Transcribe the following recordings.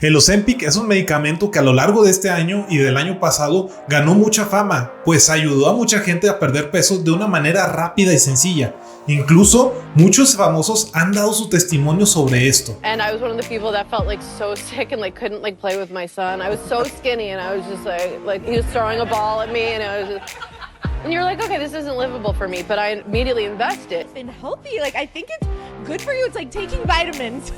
El Ozempic es un medicamento que a lo largo de este año y del año pasado ganó mucha fama, pues ayudó a mucha gente a perder peso de una manera rápida y sencilla. Incluso muchos famosos han dado su testimonio sobre esto. And I was one of the people that felt like so sick and like couldn't like play with my son. I was so skinny and I was just like he was throwing a ball at me and I was just and you're like, okay, this isn't livable for me, but I immediately invested. It's been healthy. Like I think it's good for you. It's like taking vitamins.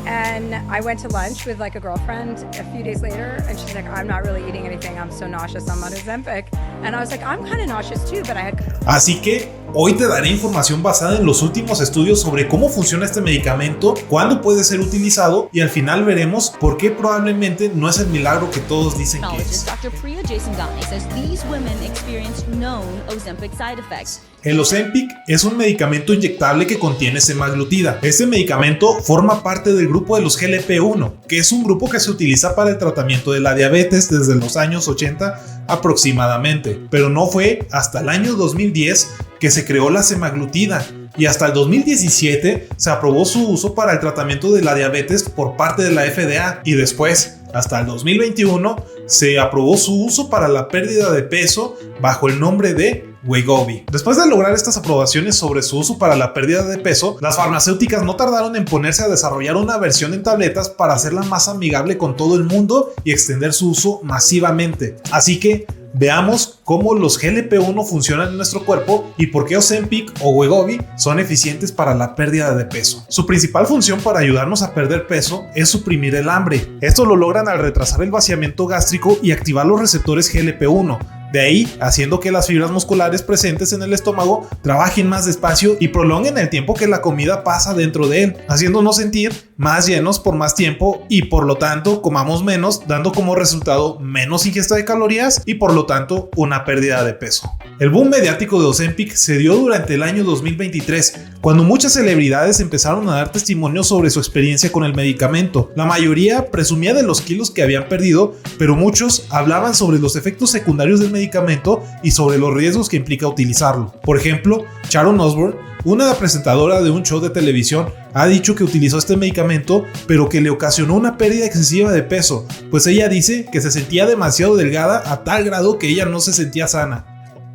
And I went to lunch with like a girlfriend a few days later and she's like, I'm not really eating anything. I'm so nauseous. I'm on Ozempic. And I was like, I'm kind of nauseous too, but I had... Así que hoy te daré información basada en los últimos estudios sobre cómo funciona este medicamento, cuándo puede ser utilizado y al final veremos por qué probablemente no es el milagro que todos dicen que es. Dr. Priya Jasingani says these women experienced known Ozempic side effects. El Ozempic es un medicamento inyectable que contiene semaglutida. Este medicamento forma parte del grupo de los GLP-1, que es un grupo que se utiliza para el tratamiento de la diabetes desde los años 80 aproximadamente, pero no fue hasta el año 2010 que se creó la semaglutida y hasta el 2017 se aprobó su uso para el tratamiento de la diabetes por parte de la FDA y después, hasta el 2021, se aprobó su uso para la pérdida de peso bajo el nombre de Wegovy. Después de lograr estas aprobaciones sobre su uso para la pérdida de peso, las farmacéuticas no tardaron en ponerse a desarrollar una versión en tabletas para hacerla más amigable con todo el mundo y extender su uso masivamente. Así que veamos cómo los GLP-1 funcionan en nuestro cuerpo y por qué Ozempic o Wegovy son eficientes para la pérdida de peso. Su principal función para ayudarnos a perder peso es suprimir el hambre. Esto lo logran al retrasar el vaciamiento gástrico y activar los receptores GLP-1. De ahí, haciendo que las fibras musculares presentes en el estómago trabajen más despacio y prolonguen el tiempo que la comida pasa dentro de él, haciéndonos sentir más llenos por más tiempo y por lo tanto comamos menos, dando como resultado menos ingesta de calorías y por lo tanto una pérdida de peso. El boom mediático de Ozempic se dio durante el año 2023, cuando muchas celebridades empezaron a dar testimonio sobre su experiencia con el medicamento. La mayoría presumía de los kilos que habían perdido, pero muchos hablaban sobre los efectos secundarios del medicamento y sobre los riesgos que implica utilizarlo. Por ejemplo, Sharon Osbourne, una presentadora de un show de televisión, ha dicho que utilizó este medicamento, pero que le ocasionó una pérdida excesiva de peso, pues ella dice que se sentía demasiado delgada a tal grado que ella no se sentía sana.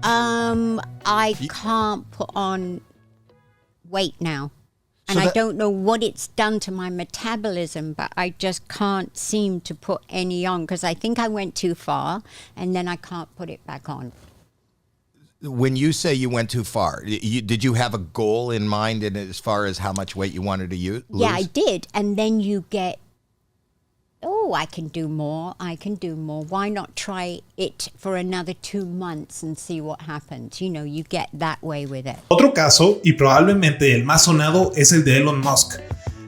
I can't put on weight now. And I don't know what it's done to my metabolism, but I just can't seem to put any on because I think I went too far and then I can't put it back on. When you say you went too far, did you have a goal in mind in as far as how much weight you wanted to lose? Yeah, I did. And then you get, oh, I can do more. Why not try it for another 2 months and see what happens? You know, you get that way with it. Otro caso, y probablemente el más sonado, es el de Elon Musk.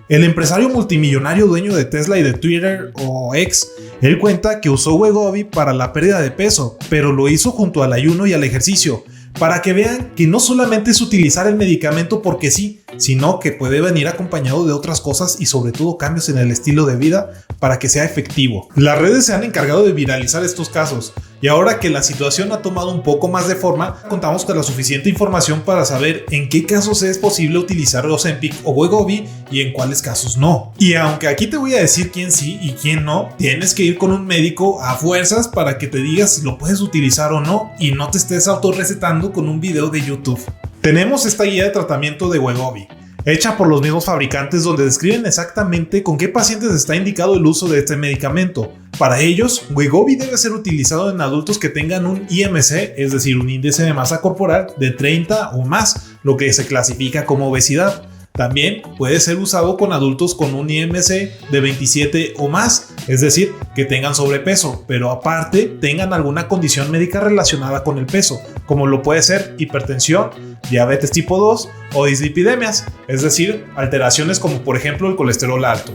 El empresario multimillonario dueño de Tesla y de Twitter o X, él cuenta que usó Wegovy para la pérdida de peso, pero lo hizo junto al ayuno y al ejercicio, para que vean que no solamente es utilizar el medicamento porque sí, sino que puede venir acompañado de otras cosas y sobre todo cambios en el estilo de vida para que sea efectivo. Las redes se han encargado de viralizar estos casos y ahora que la situación ha tomado un poco más de forma, contamos con la suficiente información para saber en qué casos es posible utilizar Ozempic o Wegovy y en cuáles casos no. Y aunque aquí te voy a decir quién sí y quién no, tienes que ir con un médico a fuerzas para que te diga si lo puedes utilizar o no y no te estés autorrecetando con un video de YouTube. Tenemos esta guía de tratamiento de Wegovy, hecha por los mismos fabricantes donde describen exactamente con qué pacientes está indicado el uso de este medicamento. Para ellos, Wegovy debe ser utilizado en adultos que tengan un IMC, es decir, un índice de masa corporal de 30 o más, lo que se clasifica como obesidad. También puede ser usado con adultos con un IMC de 27 o más, es decir, que tengan sobrepeso, pero aparte tengan alguna condición médica relacionada con el peso, como lo puede ser hipertensión, diabetes tipo 2 o dislipidemias, es decir, alteraciones como por ejemplo el colesterol alto.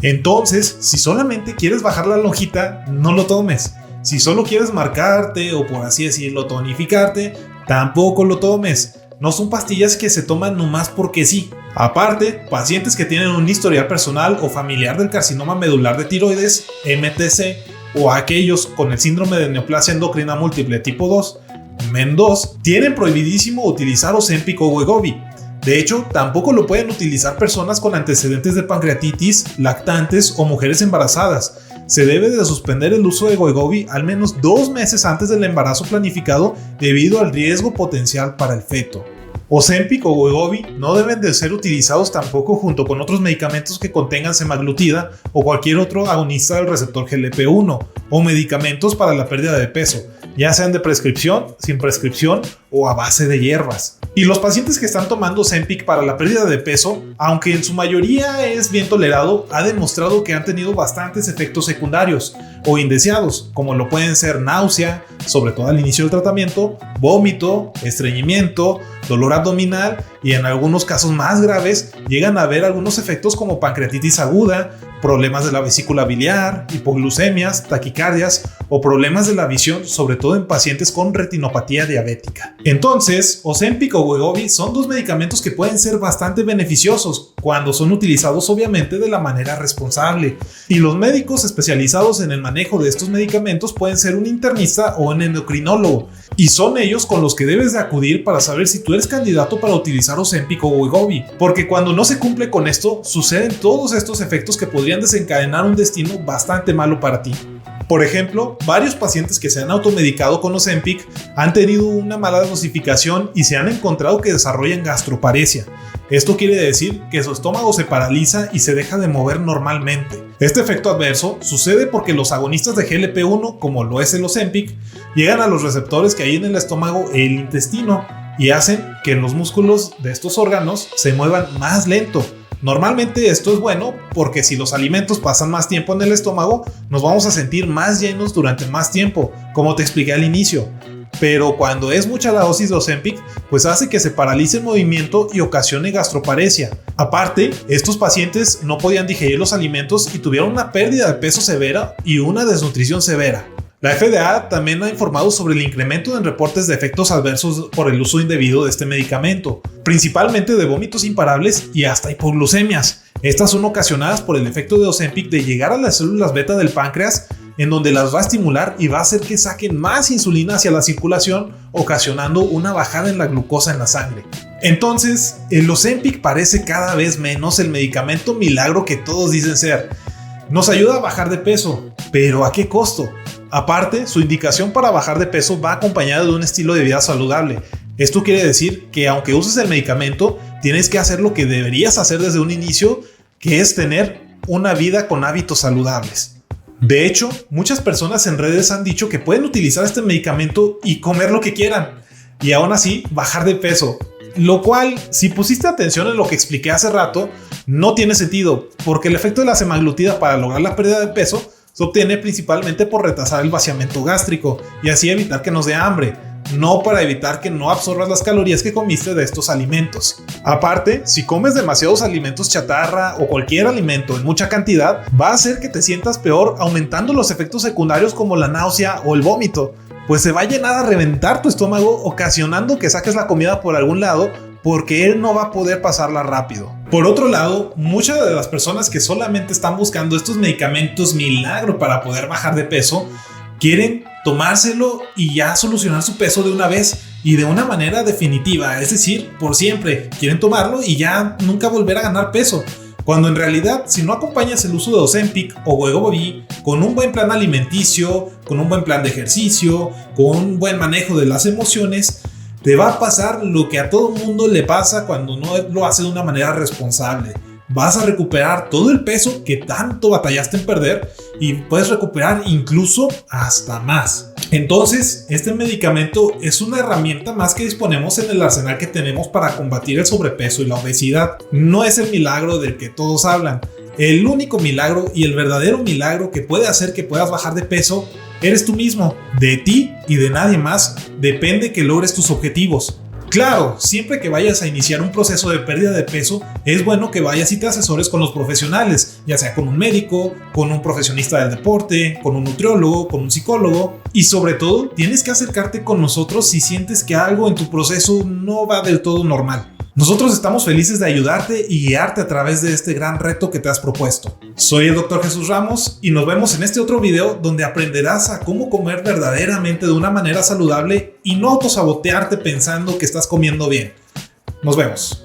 Entonces, si solamente quieres bajar la lonjita, no lo tomes. Si solo quieres marcarte o por así decirlo tonificarte, tampoco lo tomes. No son pastillas que se toman nomás porque sí. Aparte, pacientes que tienen un historial personal o familiar del carcinoma medular de tiroides, MTC, o aquellos con el síndrome de neoplasia endocrina múltiple tipo 2, MEN2, tienen prohibidísimo utilizar Ozempic o Wegovy. De hecho, tampoco lo pueden utilizar personas con antecedentes de pancreatitis, lactantes o mujeres embarazadas. Se debe de suspender el uso de Wegovy al menos 2 meses antes del embarazo planificado debido al riesgo potencial para el feto. Ozempic o Wegovy no deben de ser utilizados tampoco junto con otros medicamentos que contengan semaglutida o cualquier otro agonista del receptor GLP-1 o medicamentos para la pérdida de peso, ya sean de prescripción, sin prescripción o a base de hierbas. Y los pacientes que están tomando Ozempic para la pérdida de peso, aunque en su mayoría es bien tolerado, ha demostrado que han tenido bastantes efectos secundarios o indeseados, como lo pueden ser náusea, sobre todo al inicio del tratamiento, vómito, estreñimiento, dolor abdominal y en algunos casos más graves llegan a haber algunos efectos como pancreatitis aguda, problemas de la vesícula biliar, hipoglucemias, taquicardias o problemas de la visión, sobre todo en pacientes con retinopatía diabética. Entonces, Ozempic o Wegovy son 2 medicamentos que pueden ser bastante beneficiosos cuando son utilizados obviamente de la manera responsable. Y los médicos especializados en el manejo de estos medicamentos pueden ser un internista o un endocrinólogo. Y son ellos con los que debes de acudir para saber si tú eres candidato para utilizar Ozempic o Wegovy. Porque cuando no se cumple con esto, suceden todos estos efectos que podrían desencadenar un destino bastante malo para ti. Por ejemplo, varios pacientes que se han automedicado con Ozempic han tenido una mala dosificación y se han encontrado que desarrollan gastroparesia. Esto quiere decir que su estómago se paraliza y se deja de mover normalmente. Este efecto adverso sucede porque los agonistas de GLP-1, como lo es el Ozempic, llegan a los receptores que hay en el estómago e el intestino y hacen que los músculos de estos órganos se muevan más lento. Normalmente esto es bueno porque si los alimentos pasan más tiempo en el estómago, nos vamos a sentir más llenos durante más tiempo, como te expliqué al inicio. Pero cuando es mucha la dosis de Ozempic, pues hace que se paralice el movimiento y ocasione gastroparesia. Aparte, estos pacientes no podían digerir los alimentos y tuvieron una pérdida de peso severa y una desnutrición severa. La FDA también ha informado sobre el incremento en reportes de efectos adversos por el uso indebido de este medicamento, principalmente de vómitos imparables y hasta hipoglucemias. Estas son ocasionadas por el efecto de Ozempic de llegar a las células beta del páncreas, en donde las va a estimular y va a hacer que saquen más insulina hacia la circulación, ocasionando una bajada en la glucosa en la sangre. Entonces, el Ozempic parece cada vez menos el medicamento milagro que todos dicen ser. Nos ayuda a bajar de peso, pero ¿a qué costo? Aparte, su indicación para bajar de peso va acompañada de un estilo de vida saludable. Esto quiere decir que aunque uses el medicamento, tienes que hacer lo que deberías hacer desde un inicio, que es tener una vida con hábitos saludables. De hecho, muchas personas en redes han dicho que pueden utilizar este medicamento y comer lo que quieran, y aún así bajar de peso. Lo cual, si pusiste atención en lo que expliqué hace rato, no tiene sentido, porque el efecto de la semaglutida para lograr la pérdida de peso se obtiene principalmente por retrasar el vaciamiento gástrico y así evitar que nos dé hambre, no para evitar que no absorbas las calorías que comiste de estos alimentos. Aparte, si comes demasiados alimentos chatarra o cualquier alimento en mucha cantidad, va a hacer que te sientas peor, aumentando los efectos secundarios como la náusea o el vómito, pues se va a llenar a reventar tu estómago, ocasionando que saques la comida por algún lado, porque él no va a poder pasarla rápido. Por otro lado, muchas de las personas que solamente están buscando estos medicamentos milagro para poder bajar de peso, quieren tomárselo y ya solucionar su peso de una vez y de una manera definitiva, es decir, por siempre. Quieren tomarlo y ya nunca volver a ganar peso. Cuando en realidad, si no acompañas el uso de Ozempic o Wegovy con un buen plan alimenticio, con un buen plan de ejercicio, con un buen manejo de las emociones, te va a pasar lo que a todo mundo le pasa cuando no lo hace de una manera responsable. Vas a recuperar todo el peso que tanto batallaste en perder y puedes recuperar incluso hasta más. Entonces, este medicamento es una herramienta más que disponemos en el arsenal que tenemos para combatir el sobrepeso y la obesidad. No es el milagro del que todos hablan. El único milagro y el verdadero milagro que puede hacer que puedas bajar de peso eres tú mismo. De ti y de nadie más depende que logres tus objetivos. Claro, siempre que vayas a iniciar un proceso de pérdida de peso, es bueno que vayas y te asesores con los profesionales, ya sea con un médico, con un profesionista del deporte, con un nutriólogo, con un psicólogo. Y sobre todo, tienes que acercarte con nosotros si sientes que algo en tu proceso no va del todo normal. Nosotros estamos felices de ayudarte y guiarte a través de este gran reto que te has propuesto. Soy el Dr. Jesús Ramos y nos vemos en este otro video donde aprenderás a cómo comer verdaderamente de una manera saludable y no autosabotearte pensando que estás comiendo bien. Nos vemos.